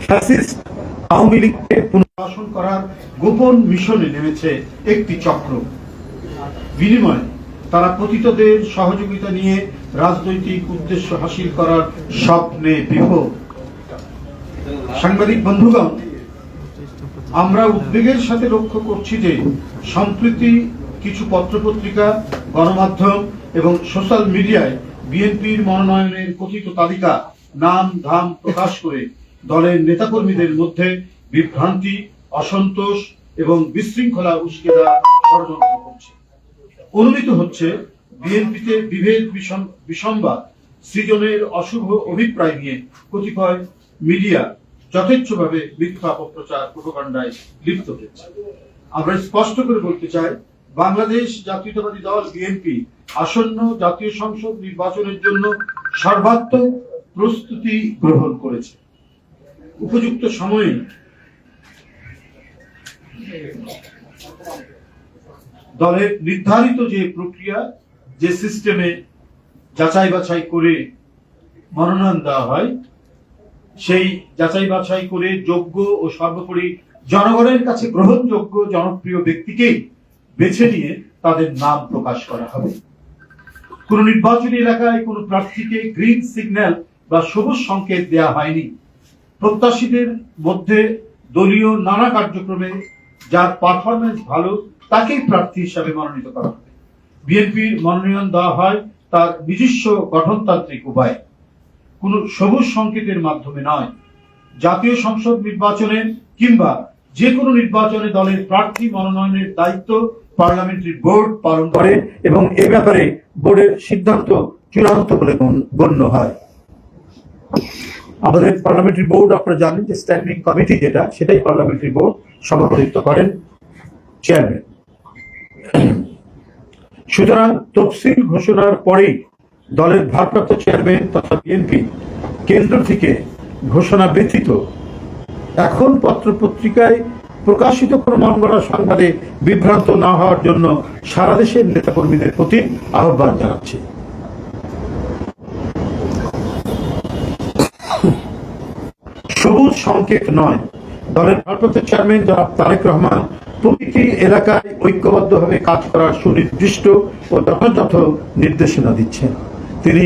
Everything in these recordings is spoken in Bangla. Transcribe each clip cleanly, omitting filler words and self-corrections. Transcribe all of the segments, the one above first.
ফ্যাসিস্ট আওয়ামী লীগকে পুনর্বাসন করার গোপন মিশনে নেমেছে একটি চক্র। বিনিময়ে তারা পতিতদের সহযোগিতা নিয়ে রাজনৈতিক উদ্দেশ্য হাসিল করার স্বপ্নে বিভোর। সাংবাদিক বন্ধুগণ, আমরা উদ্বেগের সাথে লক্ষ্য করছি যে সম্প্রতি কিছু পত্রপত্রিকা, গণমাধ্যম এবং সোশ্যাল মিডিয়ায় বিএনপির মনোনয়নের কথিত তালিকা নাম ধাম প্রকাশ করে দলের নেতাকর্মীদের মধ্যে বিভ্রান্তি, অসন্তোষ এবং বিশৃঙ্খলা উস্কে দেওয়ার ষড়যন্ত্র করছে। অনুমিত হচ্ছে বিএনপিতে বিভেদ বিসংবাদ সৃজনের অশুভ অভিপ্রায় নিয়ে কতিপয় মিডিয়া যথেচ্ছভাবে মিথ্যা অপপ্রচার প্রোপাগান্ডায় লিপ্ত হয়েছে। আমরা স্পষ্ট করে বলতে চাই, বাংলাদেশ জাতীয়তাবাদী দল বিএনপি আসন্ন জাতীয় সংসদ নির্বাচনের জন্য সর্বাত্মক প্রস্তুতি গ্রহণ করেছে। উপযুক্ত সময়ে দলের নির্ধারিত যে প্রক্রিয়া, যে সিস্টেমে যাচাই বাছাই করে মনোনয়ন দেওয়া হয়, সেই যাচাই বাছাই করে যোগ্য ও সর্বোপরি জনগণের কাছে গ্রহণযোগ্য জনপ্রিয় ব্যক্তিকেই বেছে নিয়ে তাদের নাম প্রকাশ করা হবে। কোন নির্বাচনী এলাকায় কোন প্রার্থীকে গ্রিন সিগন্যাল বা সবুজ সংকেত দেওয়া হয়নি। প্রত্যাশীদের মধ্যে দলীয় নানা কার্যক্রমে যার পারফরমেন্স ভালো তাকেই প্রার্থী হিসাবে মনোনীত করা হবে। বিএনপির মনোনয়ন দেওয়া হয় তার নিজস্ব গঠনতান্ত্রিক উপায়ে, কোন সবুজ সংকেতের মাধ্যমে নয়। জাতীয় সংসদ নির্বাচনে কিংবা যে কোনো নির্বাচনে দলের প্রার্থী মনোনয়নের দায়িত্ব পার্লামেন্টারি বোর্ড পালন করে এবং এ ব্যাপারে বোর্ডের সিদ্ধান্ত চূড়ান্ত বলে গণ্য হয়। আমাদের পার্লামেন্টারি বোর্ড, আপনারা জানেন যে স্ট্যান্ডিং কমিটি যেটা, সেটাই পার্লামেন্টারি বোর্ড সভাপতিত্ব করেন চেয়ারম্যান। সুতরাং তফসিল ঘোষণার পরেই দলের ভারপ্রাপ্ত চেয়ারম্যান তথা বিএনপি কেন্দ্র থেকে ঘোষণা ব্যতীত এখন পত্রপত্রিকায় প্রকাশিত কোন মঙ্গলা সংবাদে বিভ্রান্ত না হওয়ার জন্য সারা দেশের নেতাকর্মীদের প্রতি আহ্বান জানাচ্ছি। সবুজ সংকেত নয়, দলের ভারপ্রাপ্ত চেয়ারম্যান জনাব তারেক রহমান প্রতিটি এলাকায় ঐক্যবদ্ধভাবে কাজ করার সুনির্দিষ্ট ও যথাযথ নির্দেশনা দিচ্ছেন। তিনি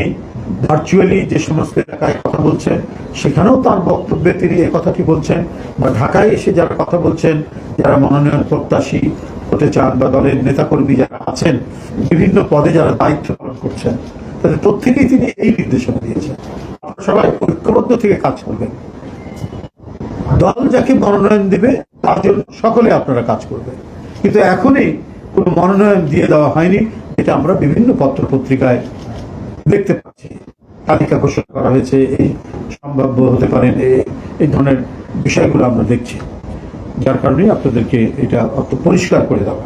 ভার্চুয়ালি যে সমস্ত এলাকায় কথা বলছেন সেখানেও তার বক্তব্যে তিনি কথাটি বলছেন, বা ঢাকায় এসে যারা কথা বলছেন, যারা মনোনয়ন প্রত্যাশী হতে চান বা দলের নেতাকর্মী যারা আছেন, বিভিন্ন পদে যারা দায়িত্ব পালন করছেন, তাদের প্রত্যেকেই তিনি এই নির্দেশনা দিয়েছেন, সবাই ঐক্যবদ্ধ থেকে কাজ করবেন। দল যাকে মনোনয়ন দেবে তার জন্য সকলে আপনারা কাজ করবেন। কিন্তু এখনই কোনো মনোনয়ন দিয়ে দেওয়া হয়নি, এটা আমরা বিভিন্ন পত্র পত্রিকায় দেখতে পাচ্ছি। তালিকা ঘোষণা করা হয়েছে, এই সম্ভাব্য হতে পারেন, এই ধরনের বিষয়গুলো আমরা দেখছি, যার কারণে আপনাদেরকে এটা অত পরিষ্কার করে দেওয়া।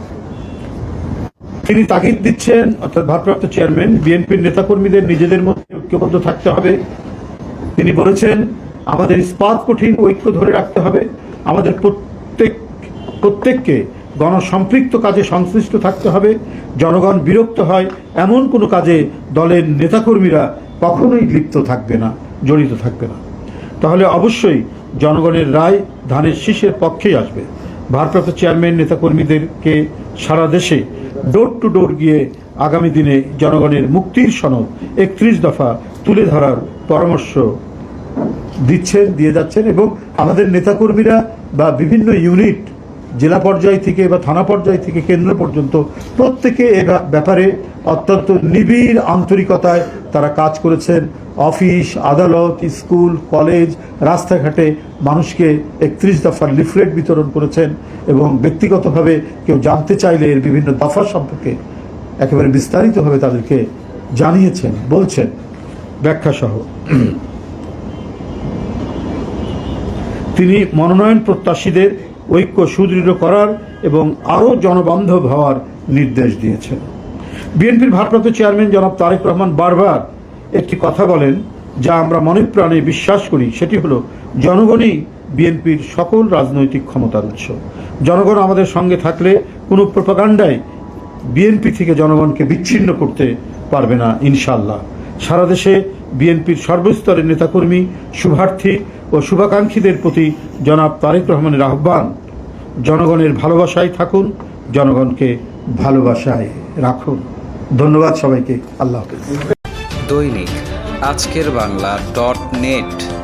তিনি তাগিদ দিচ্ছেন, অর্থাৎ ভারপ্রাপ্ত চেয়ারম্যান, বিএনপির নেতাকর্মীদের নিজেদের মধ্যে ঐক্যবদ্ধ থাকতে হবে। তিনি বলেছেন, আমাদের ইস্পাত কঠিন ঐক্য ধরে রাখতে হবে, আমাদের প্রত্যেককে গণসম্পৃক্ত কাজে সংশ্লিষ্ট থাকতে হবে। জনগণ বিরক্ত হয় এমন কোনো কাজে দলের নেতাকর্মীরা কখনোই লিপ্ত থাকবে না, জড়িত থাকবে না। তাহলে অবশ্যই জনগণের রায় ধানের শীষের পক্ষেই আসবে। ভারপ্রাপ্ত চেয়ারম্যান নেতাকর্মীদেরকে সারা দেশে ডোর টু ডোর গিয়ে আগামী দিনে জনগণের মুক্তির সনদ 31 দফা তুলে ধরার পরামর্শ দিয়ে যাচ্ছেন। এবং আমাদের নেতাকর্মীরা বা বিভিন্ন ইউনিট, জেলা পর্যায় থেকে বা থানা পর্যায় থেকে কেন্দ্র পর্যন্ত প্রত্যেকে এ ব্যাপারে অত্যন্ত নিবিড় আন্তরিকতায় তারা কাজ করেছেন। অফিস, আদালত, স্কুল, কলেজ, রাস্তাঘাটে মানুষকে 31 দফার লিফলেট বিতরণ করেছেন এবং ব্যক্তিগতভাবে কেউ জানতে চাইলে এর বিভিন্ন দফা সম্পর্কে একেবারে বিস্তারিতভাবে তাদেরকে জানিয়েছেন, বলছেন ব্যাখ্যা সহ। তিনি মনোনয়ন প্রত্যাশীদের ঐক্য সুদৃঢ় করার এবং আরও জনবান্ধব হওয়ার নির্দেশ দিয়েছেন। বিএনপির ভারপ্রাপ্ত চেয়ারম্যান জনাব তারেক রহমান বারবার একটি কথা বলেন, যা আমরা মনে প্রাণে বিশ্বাস করি, সেটি হলো জনগণই বিএনপির সকল রাজনৈতিক ক্ষমতার উৎস। জনগণ আমাদের সঙ্গে থাকলে কোনো প্রোপাগান্ডায় বিএনপি থেকে জনগণকে বিচ্ছিন্ন করতে পারবে না ইনশাআল্লাহ। সারা দেশে বিএনপির সর্বস্তরের নেতাকর্মী, শুভার্থী ও শুভাকাঙ্ক্ষীদের প্রতি জনাব তারেক রহমানের আহ্বান, জনগণের ভালোবাসায় থাকুন, জনগণকে ভালোবাসায় রাখুন। ধন্যবাদ সবাইকে। আল্লাহ হাফেজ। দৈনিক আজকের বাংলা .net